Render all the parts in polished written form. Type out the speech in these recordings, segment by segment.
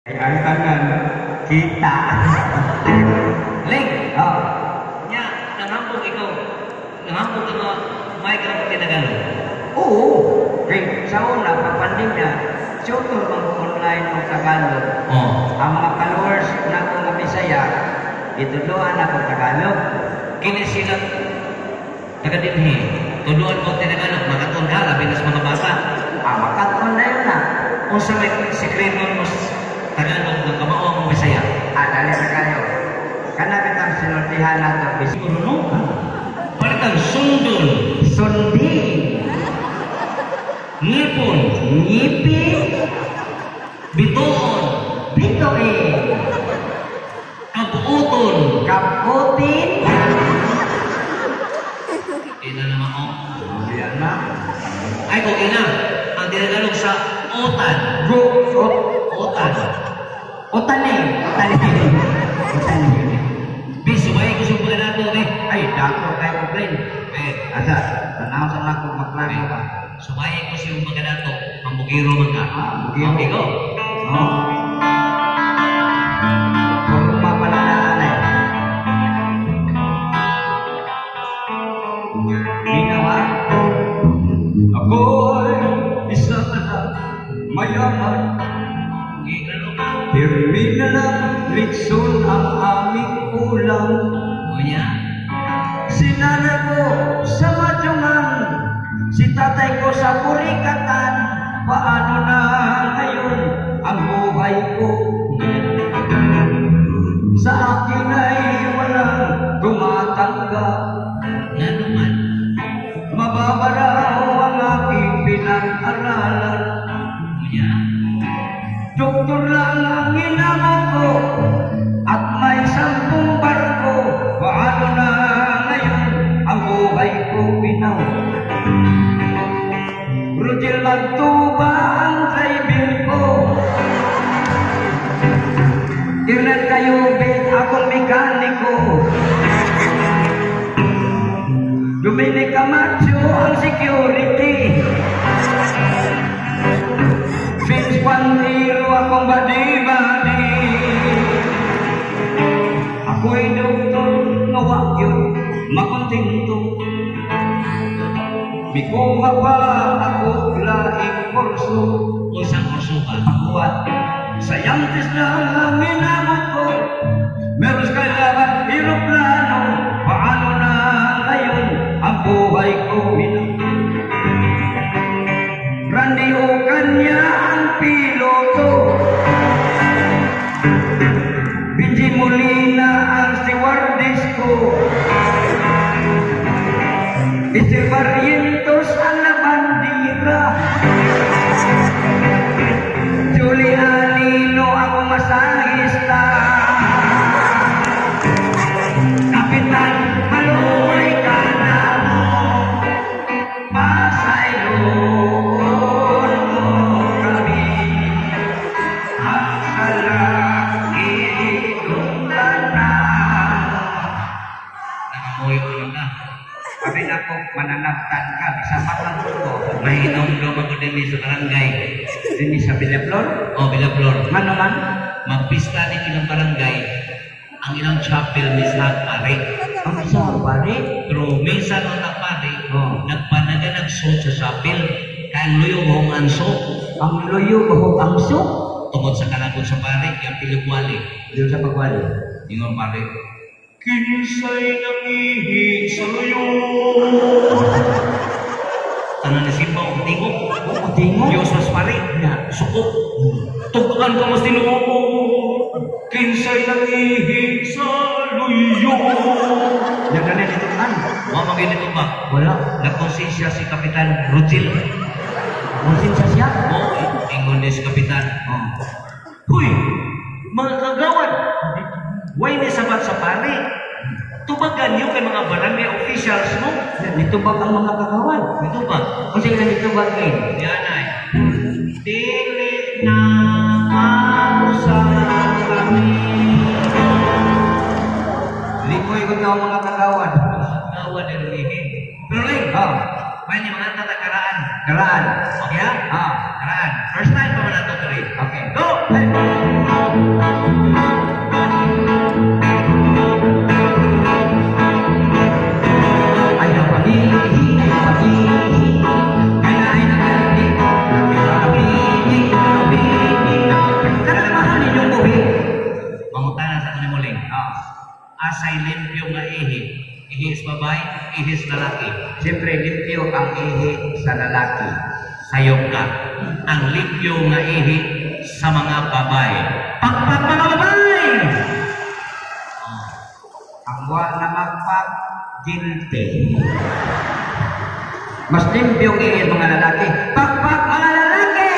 Ang tanan, kita. Ling, Oh. nya, nangambog ikaw. Nangambog ka mga migrant Tagalog. Oo. Kaya sa una, pagpandemya, tutor mag-online ng Tagalog. Oh. Ang mga followers na mga Bisaya, ituluan ako Tagalog. Kini sila taga-dinhi. Tuduan mo Tagalog, makaton ka, labi na sa mga bata. Makaton na yun na. Kung sa may sikreto mo Tagalog ng kamao ang Bisaya. Dali na kayo. Kanapit ang sinultihan nato. Siguro no? Palitan, sundol, Sundi. ngipon, Ngipi. bitoon, Bitoin. kabuuton. Kaputin. Ina naman o. Yan na. Ay, kung ina, ang Tagalog sa otan. Otan. Utani. Bisubay ko sa mga nato eh. Ay, dato kayo complain. Asa, tanaw sa mga kong maklaro ka. Sumayin ko siya mga nato. Mambugiro man ka. Bugiro. Okay, go. Oh. Kurma pala na anay. Ginawa. Ako'y isa na mayaman. Gigano ka. Pirmi na lang, litson ang aming ulam. Kuya. Si nanay ko sa Madyungan, si tatay ko sa Purikatan. Paano na ngayon ang buhay ko? Sa akin ay walang tumatanggap. Na naman. Mababaraw ang aking pinag-aralan. Kuya. Doktor lang ang inamon ko at may 10 barko. Paano na ngayon ang buhay ko binaw? Rudil magtuba ang driver ko. Tirnan kayo, bet akong mekaniko. Dominic Camacho ang security. Vince Pantiro akong badi-badi. Ako'y doktor na wakyo, makontinto. Mikuha pa ako laing kurso. Usang kurso ka. Akuat, scientist na ang minamot ko. Meron kailangan aeroplano. Paano na ngayon ang buhay ko minamot? Randy o kanya ang piloto. Benji Molina ang stewardess ko. Mr. Barrientos ang nabandira. Julie Alino ang masahista. Kapitan Maluway ka na mo. Pasayloon mo kami. Ang salangit ng tanan. Nakamuhi ko lang na. Sabi na po, mananaptan ka, sapat lang po ko. Mahinom-dom ako din sa barangay. Dini sa Bilaplor, O, Bilaplor. man naman, Magpista ni ilang barangay. Ang ilang chapel misal pare. ang isa pare. Pero minsan ang pare, Oh. nagpanaga nagsuot sa chapel. Kaya ang luyo mo ang anso. Ang luyo bahog ang sok. Tungod sa kalabot sa pare, yung pilugwali. Dito sa pagwali. Yung pare, kinisay nangihi sa luyo. Tanan ni Simba, ang tingog. O tingo. Diyos mas pare, Na. suko. Tuguan ka mas tinugo. Kinsay nangihi sa luyo. Nagkanin ito kan. Mga ganito ba? Wala. Nagkonsensya si Kapitan Rugil. Musin sa siya. Oo, ingon ni si Kapitan. Oh. Huy, mga kagawan, way ni sabat sa pare. Tubagan niyo kay mga barangay officials mo. Dito ba ang mga kakawan? Ito ba? Kung sila dito ba kayo? Yan ay. Dili na sa kami. Likoy ko daw mga kakawan. Gawa ni Rulihin. Pero rin, Oh. may mga tatakaraan. Karaan. Okay ha? Ah. Karaan. First time pa man nato, Tuloy. Okay. Go! Ayaw pag-ihi, ayaw pag-ihi, kaya ay naglalaki. Pag-ihi, pag-ihi, kalamahan ninyong buhi. Mangutana sa kanya muling. Asay limpyo nga ihi. Ihis babae, ihis lalaki. Siyempre, limpyo ang ihi sa lalaki. Sayong ka. Ang limpyo nga ihi sa mga babae. Pagpag mga babae! Ang wa na magpag, guilty. Mas limpyo ang ihi mga lalaki. Pagpag mga lalaki!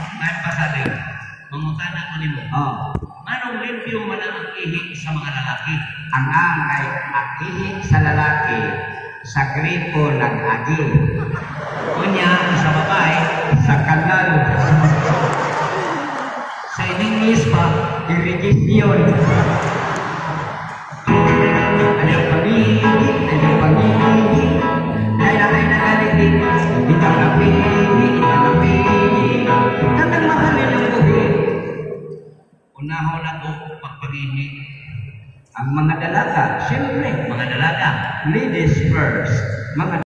Ngayon pa sa rin, mangutana ko ni mo. Anong limpyo man ang ihi sa mga lalaki? Ang angay at ihi sa lalaki sa gripo ng agi. Kunya, sa babae, Sa kanal, sa English pa, irrigation. Ayaw pag-ihi, ayaw pag-ihi, kaya ay nagaliti. Hindi ka napihi, hindi ka napihi, hanggang mahalin yung buhi. unahon ako pagpagihi. Ang mga dalaga, siyempre, Mga dalaga, ladies first. Mga